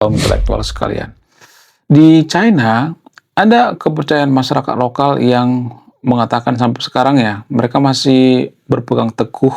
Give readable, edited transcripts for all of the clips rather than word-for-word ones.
Intelektual sekalian. Di China, ada kepercayaan masyarakat lokal yang mengatakan sampai sekarang ya, mereka masih berpegang teguh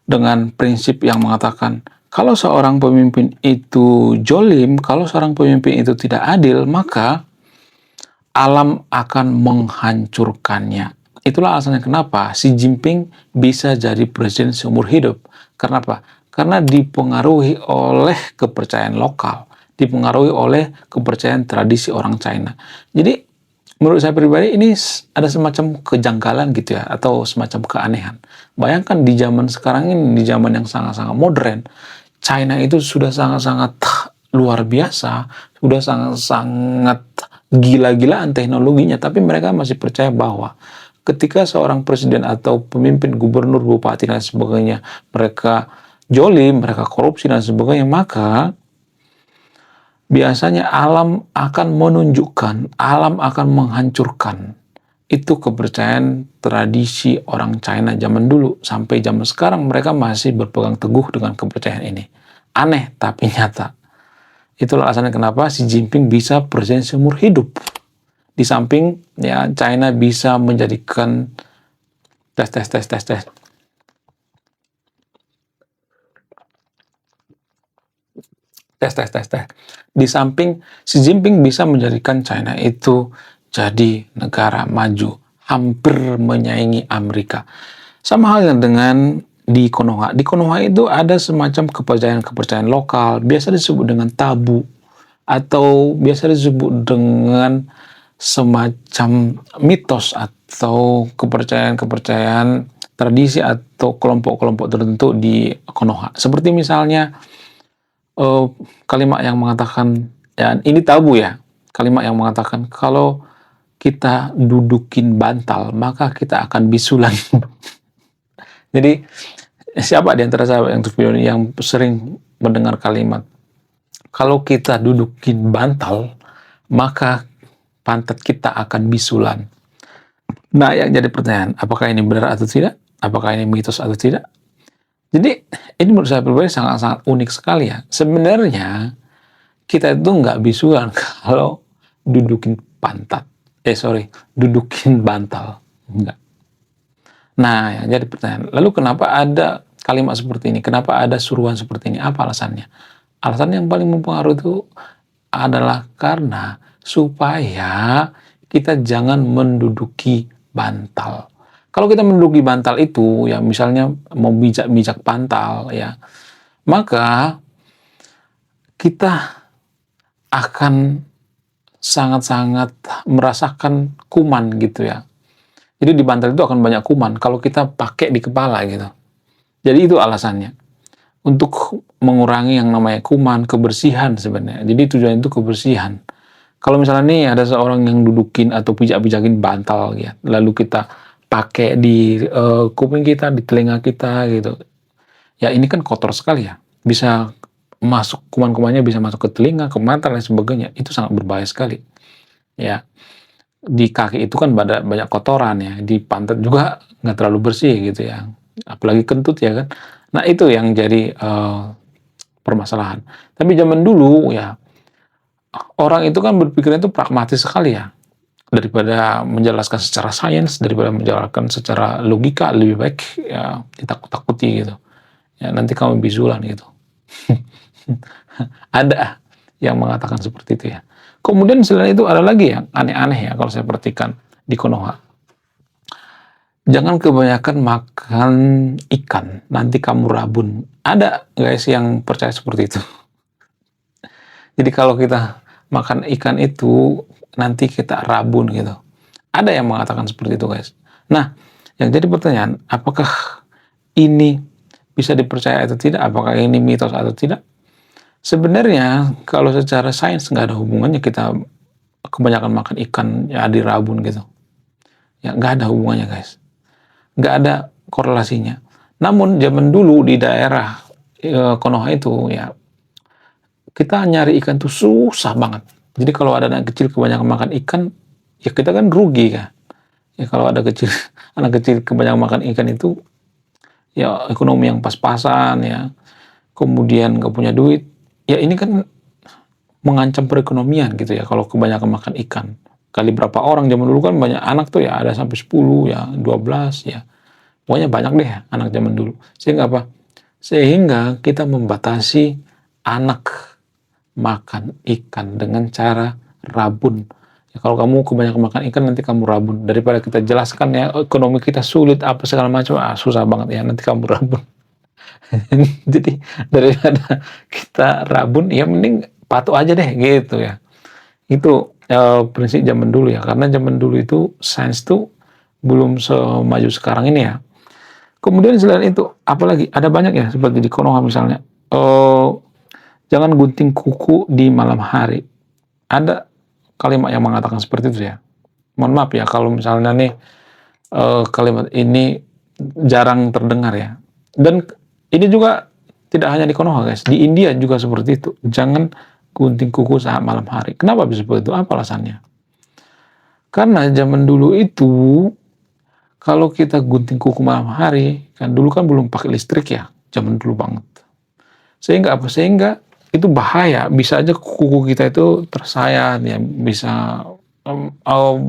dengan prinsip yang mengatakan, kalau seorang pemimpin itu jolim, kalau seorang pemimpin itu tidak adil, maka alam akan menghancurkannya. Itulah alasannya kenapa Xi Jinping bisa jadi presiden seumur hidup. Kenapa? Karena dipengaruhi oleh kepercayaan lokal, dipengaruhi oleh kepercayaan tradisi orang China. Jadi, menurut saya pribadi ini ada semacam kejanggalan gitu ya, atau semacam keanehan. Bayangkan di zaman sekarang ini, di zaman yang sangat-sangat modern, China itu sudah sangat-sangat luar biasa, sudah sangat-sangat gila-gilaan teknologinya, tapi mereka masih percaya bahwa ketika seorang presiden atau pemimpin gubernur, bupati, dan sebagainya, mereka jolim, mereka korupsi, dan sebagainya, maka biasanya alam akan menunjukkan, alam akan menghancurkan. Itu kepercayaan tradisi orang China zaman dulu. Sampai zaman sekarang mereka masih berpegang teguh dengan kepercayaan ini. Aneh, tapi nyata. Itulah alasannya kenapa Xi Jinping bisa presiden seumur hidup. Di samping ya China bisa menjadikan tes. Di samping Xi Jinping bisa menjadikan China itu jadi negara maju, hampir menyaingi Amerika. Sama halnya dengan di Konoha. Di Konoha itu ada semacam kepercayaan-kepercayaan lokal, biasa disebut dengan tabu, atau biasa disebut dengan semacam mitos atau kepercayaan-kepercayaan tradisi atau kelompok-kelompok tertentu di Konoha. Seperti misalnya kalimat yang mengatakan, ya ini tabu ya, kalimat yang mengatakan kalau kita dudukin bantal, maka kita akan bisulan. Jadi, siapa di antara sahabat yang sering mendengar kalimat, kalau kita dudukin bantal, maka pantat kita akan bisulan. Nah, yang jadi pertanyaan, apakah ini benar atau tidak? Apakah ini mitos atau tidak? Jadi, ini menurut saya pribadi sangat-sangat unik sekali ya. Sebenarnya, kita itu nggak bisulan kalau dudukin pantat. Dudukin bantal. Enggak. Nah, ya, jadi pertanyaan, lalu kenapa ada kalimat seperti ini? Kenapa ada suruhan seperti ini? Apa alasannya? Alasan yang paling mempengaruhi itu adalah karena supaya kita jangan menduduki bantal. Kalau kita menduduki bantal itu, ya misalnya membijak-bijak bantal, ya, maka kita akan sangat-sangat merasakan kuman gitu ya. Jadi di bantal itu akan banyak kuman kalau kita pakai di kepala gitu. Jadi itu alasannya. Untuk mengurangi yang namanya kuman, kebersihan sebenarnya. Jadi tujuan itu kebersihan. Kalau misalnya nih ada seorang yang dudukin atau pijak-pijakin bantal ya, lalu kita pakai di kuping kita, di telinga kita gitu. Ya ini kan kotor sekali ya. Bisa masuk, kuman-kumannya bisa masuk ke telinga, ke mata, dan sebagainya. Itu sangat berbahaya sekali. Ya. Di kaki itu kan banyak kotoran ya, di pantat juga nggak terlalu bersih gitu ya, apalagi kentut ya kan. Nah itu yang jadi permasalahan. Tapi zaman dulu ya, orang itu kan berpikirnya itu pragmatis sekali ya, daripada menjelaskan secara sains, daripada menjelaskan secara logika, lebih baik ya ditakut-takuti gitu. Ya nanti kamu bisulan gitu. Ada yang mengatakan seperti itu ya. Kemudian selain itu ada lagi yang aneh-aneh ya kalau saya perhatikan di Konoha. Jangan kebanyakan makan ikan, nanti kamu rabun. Ada guys yang percaya seperti itu. Jadi kalau kita makan ikan itu, nanti kita rabun gitu. Ada yang mengatakan seperti itu guys. Nah, yang jadi pertanyaan, apakah ini bisa dipercaya atau tidak? Apakah ini mitos atau tidak? Sebenarnya kalau secara sains nggak ada hubungannya kita kebanyakan makan ikan ya dirabun gitu. Ya nggak ada hubungannya guys. Nggak ada korelasinya. Namun zaman dulu di daerah Konoha itu ya kita nyari ikan tuh susah banget. Jadi kalau ada anak kecil kebanyakan makan ikan ya kita kan rugi kan. Ya kalau ada anak kecil kebanyakan makan ikan itu ya ekonomi yang pas-pasan ya. Kemudian nggak punya duit. Ya ini kan mengancam perekonomian gitu ya kalau kebanyakan makan ikan. Kali berapa orang zaman dulu kan banyak anak tuh ya, ada sampai 10 ya, 12 ya. Pokoknya banyak deh ya anak zaman dulu. Sehingga apa? Sehingga kita membatasi anak makan ikan dengan cara rabun. Ya, kalau kamu kebanyakan makan ikan nanti kamu rabun. Daripada kita jelaskan ya ekonomi kita sulit apa segala macam, susah banget ya nanti kamu rabun. Jadi daripada kita rabun ya mending patuh aja deh gitu ya. Itu prinsip zaman dulu ya, karena zaman dulu itu sains tuh belum semaju sekarang ini ya. Kemudian selain itu, apalagi ada banyak ya seperti di Konoha misalnya. Jangan gunting kuku di malam hari. Ada kalimat yang mengatakan seperti itu ya. Mohon maaf ya kalau misalnya nih kalimat ini jarang terdengar ya. Dan ini juga tidak hanya di Konoha guys, di India juga seperti itu. Jangan gunting kuku saat malam hari. Kenapa bisa seperti itu? Apa alasannya? Karena zaman dulu itu kalau kita gunting kuku malam hari, kan dulu kan belum pakai listrik ya, zaman dulu banget. Sehingga apa? Sehingga itu bahaya, bisa aja kuku kita itu tersayat ya, bisa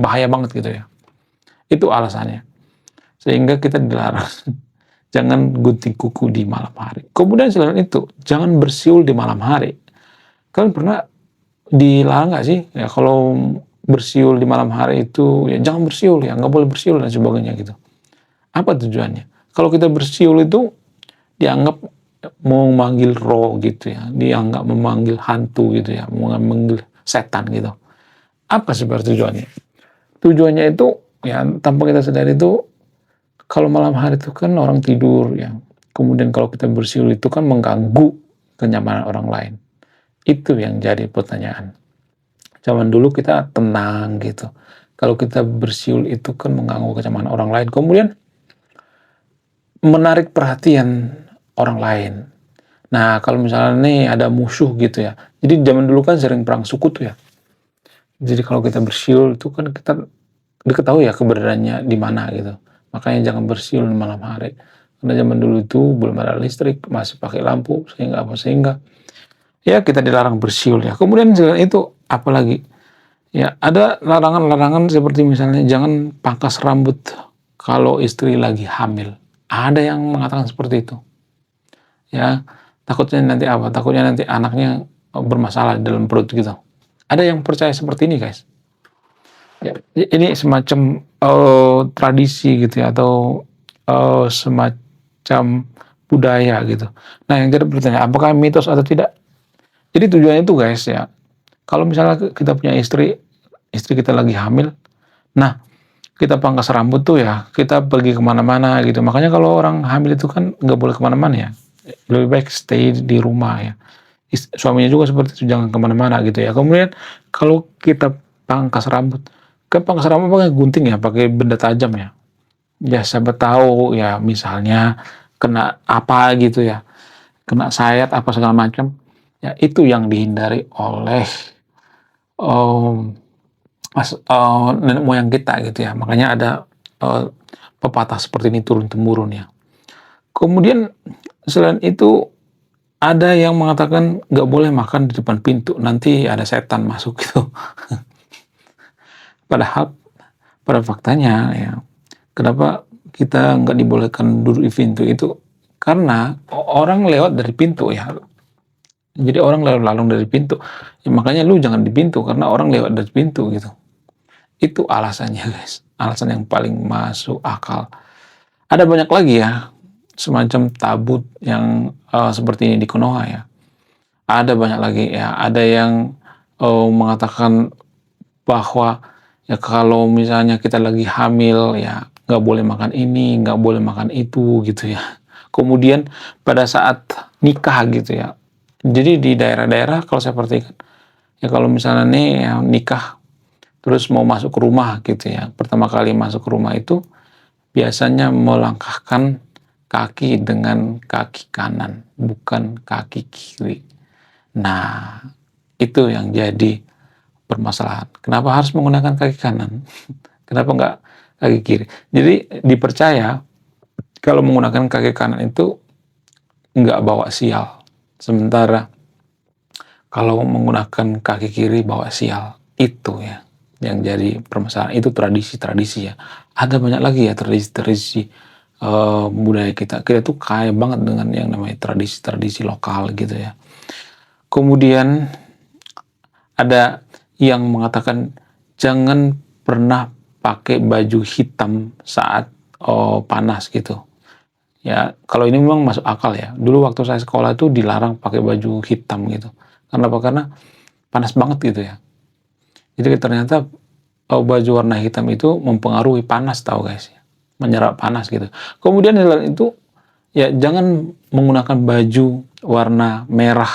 bahaya banget gitu ya. Itu alasannya. Sehingga kita dilarang jangan gunting kuku di malam hari. Kemudian selain itu, jangan bersiul di malam hari. Kalian pernah dilarang nggak sih ya kalau bersiul di malam hari itu ya jangan bersiul ya, nggak boleh bersiul dan sebagainya gitu. Apa tujuannya? Kalau kita bersiul itu dianggap mau memanggil roh gitu ya, dianggap memanggil hantu gitu ya, memanggil setan gitu. Apa sebenarnya tujuannya? Tujuannya itu ya tanpa kita sadari itu kalau malam hari itu kan orang tidur ya. Kemudian kalau kita bersiul itu kan mengganggu kenyamanan orang lain. Itu yang jadi pertanyaan. Zaman dulu kita tenang gitu. Kalau kita bersiul itu kan mengganggu kenyamanan orang lain. Kemudian menarik perhatian orang lain. Nah, kalau misalnya nih ada musuh gitu ya. Jadi zaman dulu kan sering perang suku tuh ya. Jadi kalau kita bersiul itu kan kita diketahui ya keberadaannya di mana gitu. Makanya jangan bersiul di malam hari. Karena zaman dulu itu belum ada listrik, masih pakai lampu, sehingga apa? Sehingga ya kita dilarang bersiul ya. Kemudian selain itu apalagi? Ya ada larangan-larangan seperti misalnya jangan pangkas rambut kalau istri lagi hamil. Ada yang mengatakan seperti itu. Ya, takutnya nanti apa? Takutnya nanti anaknya bermasalah di dalam perut gitu. Ada yang percaya seperti ini, guys. Ya, ini semacam tradisi gitu ya, atau semacam budaya gitu. Nah, yang jadi bertanya, apakah mitos atau tidak? Jadi tujuannya itu guys ya, kalau misalnya kita punya istri kita lagi hamil, nah kita pangkas rambut tuh ya, kita pergi kemana-mana gitu. Makanya kalau orang hamil itu kan nggak boleh kemana-mana ya, lebih baik stay di rumah ya. Suaminya juga seperti itu, jangan kemana-mana gitu ya. Kemudian kalau kita pangkas rambut, kan pangkas rambut pakai gunting ya, pakai benda tajam ya. Ya siapa tahu ya misalnya kena apa gitu ya, kena sayat apa segala macam. Ya itu yang dihindari oleh um, nenek moyang kita gitu ya. Makanya ada pepatah seperti ini turun-temurun ya. Kemudian selain itu ada yang mengatakan nggak boleh makan di depan pintu, nanti ada setan masuk gitu. Padahal pada faktanya ya, kenapa kita nggak dibolehkan duduk di pintu itu? Karena orang lewat dari pintu ya. Jadi orang lalu lalang dari pintu. Ya, makanya lu jangan di pintu karena orang lewat dari pintu gitu. Itu alasannya guys. Alasan yang paling masuk akal. Ada banyak lagi ya semacam tabut yang seperti ini di Konoha ya. Ada banyak lagi ya. Ada yang mengatakan bahwa ya kalau misalnya kita lagi hamil ya nggak boleh makan ini, nggak boleh makan itu gitu ya. Kemudian pada saat nikah gitu ya. Jadi di daerah-daerah kalau saya perhatikan ya kalau misalnya nih ya, nikah terus mau masuk ke rumah gitu ya. Pertama kali masuk ke rumah itu biasanya melangkahkan kaki dengan kaki kanan, bukan kaki kiri. Nah, itu yang jadi permasalahan. Kenapa harus menggunakan kaki kanan? Kenapa nggak kaki kiri? Jadi dipercaya kalau menggunakan kaki kanan itu nggak bawa sial. Sementara kalau menggunakan kaki kiri bawa sial. Itu ya yang jadi permasalahan. Itu tradisi-tradisi ya. Ada banyak lagi ya tradisi-tradisi budaya kita. Kita tuh kaya banget dengan yang namanya tradisi-tradisi lokal gitu ya. Kemudian ada yang mengatakan jangan pernah pakai baju hitam saat panas gitu. Ya, kalau ini memang masuk akal ya. Dulu waktu saya sekolah itu dilarang pakai baju hitam gitu. Kenapa? Karena panas banget gitu ya. Jadi ternyata baju warna hitam itu mempengaruhi panas, tahu guys, menyerap panas gitu. Kemudian selain itu ya jangan menggunakan baju warna merah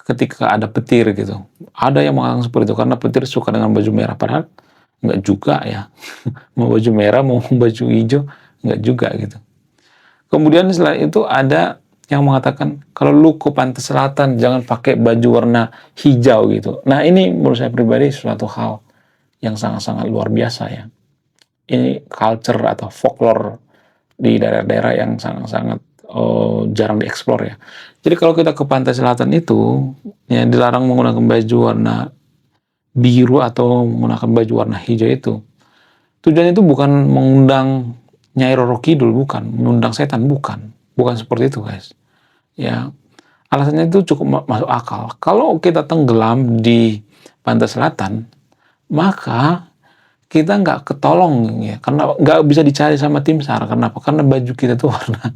ketika ada petir gitu. Ada yang mengatakan seperti itu karena petir suka dengan baju merah, padahal nggak juga ya. Mau baju merah mau baju hijau nggak juga gitu. Kemudian setelah itu ada yang mengatakan kalau lu ke pantai selatan jangan pakai baju warna hijau gitu. Nah ini menurut saya pribadi suatu hal yang sangat-sangat luar biasa ya. Ini culture atau folklore di daerah-daerah yang sangat-sangat jarang dieksplor ya. Jadi kalau kita ke pantai selatan itu ya dilarang menggunakan baju warna biru atau menggunakan baju warna hijau itu. Tujuannya itu bukan mengundang Nyai Roro Kidul, bukan, mengundang setan, bukan seperti itu guys. Ya, alasannya itu cukup masuk akal. Kalau kita tenggelam di pantai selatan, maka kita nggak ketolong ya, karena nggak bisa dicari sama tim SAR. Kenapa? Karena baju kita tuh warna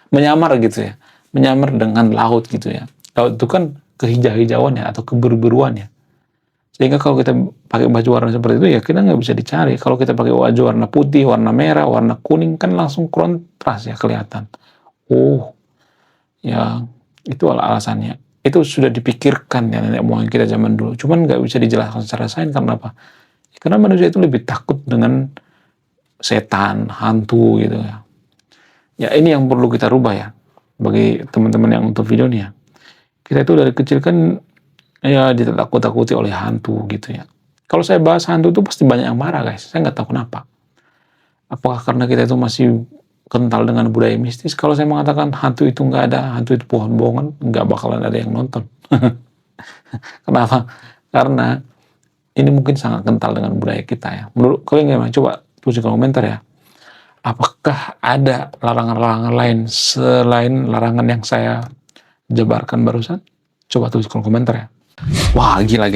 menyamar gitu ya, menyamar dengan laut gitu ya. Laut itu kan kehijau-hijauan ya atau kebiru-biruan ya. Sehingga kalau kita pakai baju warna seperti itu ya kita nggak bisa dicari. Kalau kita pakai baju warna putih, warna merah, warna kuning kan langsung kontras ya kelihatan. Oh, ya itu alasannya. Itu sudah dipikirkan ya nenek moyang kita zaman dulu. Cuman nggak bisa dijelaskan secara sains karena apa? Karena manusia itu lebih takut dengan setan, hantu gitu ya. Ya ini yang perlu kita rubah ya. Bagi teman-teman yang untuk video ini ya. Kita itu dari kecil kan ya ditakut-takuti oleh hantu gitu ya. Kalau saya bahas hantu itu pasti banyak yang marah guys. Saya nggak tahu kenapa. Apakah karena kita itu masih kental dengan budaya mistis? Kalau saya mengatakan hantu itu nggak ada, hantu itu bohong-bohongan, nggak bakalan ada yang nonton. Kenapa? Karena ini mungkin sangat kental dengan budaya kita ya. Menurut kalian gimana? Coba tulis di komentar ya. Apakah ada larangan-larangan lain selain larangan yang saya jabarkan barusan? Coba tulis di komentar ya. Wah, gila,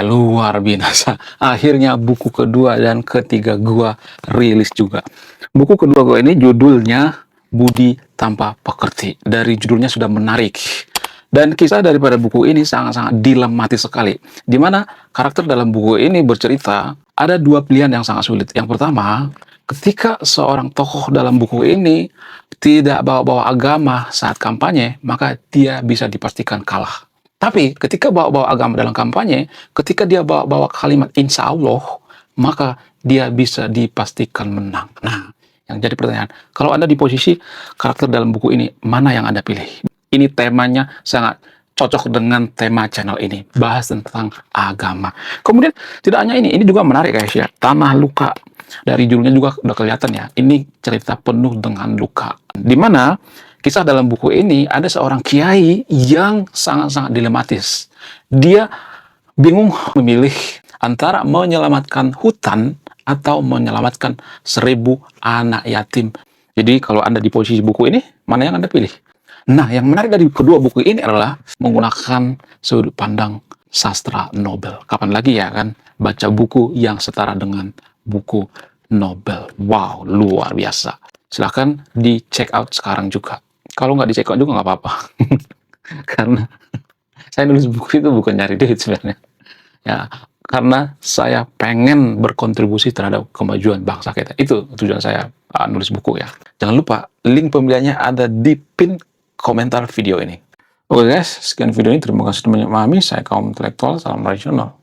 luar biasa. Akhirnya buku kedua dan ketiga gua rilis juga. Buku kedua gua ini judulnya Budi Tanpa Pekerti. Dari judulnya sudah menarik. Dan kisah daripada buku ini sangat-sangat dilematis sekali. Di mana karakter dalam buku ini bercerita, ada dua pilihan yang sangat sulit. Yang pertama, ketika seorang tokoh dalam buku ini tidak bawa-bawa agama saat kampanye, maka dia bisa dipastikan kalah. Tapi ketika bawa-bawa agama dalam kampanye, ketika dia bawa-bawa kalimat insya Allah, maka dia bisa dipastikan menang. Nah, yang jadi pertanyaan, kalau Anda di posisi karakter dalam buku ini, mana yang Anda pilih? Ini temanya sangat cocok dengan tema channel ini, bahas tentang agama. Kemudian tidak hanya ini juga menarik guys ya, Tanah Luka. Dari judulnya juga udah kelihatan ya, ini cerita penuh dengan luka. Dimana kisah dalam buku ini ada seorang kiai yang sangat-sangat dilematis. Dia bingung memilih antara menyelamatkan hutan atau menyelamatkan 1000 anak yatim. Jadi kalau Anda di posisi buku ini, mana yang Anda pilih? Nah, yang menarik dari kedua buku ini adalah menggunakan sudut pandang sastra Nobel. Kapan lagi ya kan baca buku yang setara dengan buku Nobel. Wow, luar biasa. Silahkan di check out sekarang juga. Kalau nggak di check out juga nggak apa-apa. Karena saya nulis buku itu bukan nyari duit sebenarnya. Ya, karena saya pengen berkontribusi terhadap kemajuan bangsa kita. Itu tujuan saya nulis buku ya. Jangan lupa, link pembeliannya ada di pin komentar video ini. Oke guys, sekian video ini. Terima kasih telah memahami. Saya kaum intelektual, salam rasional.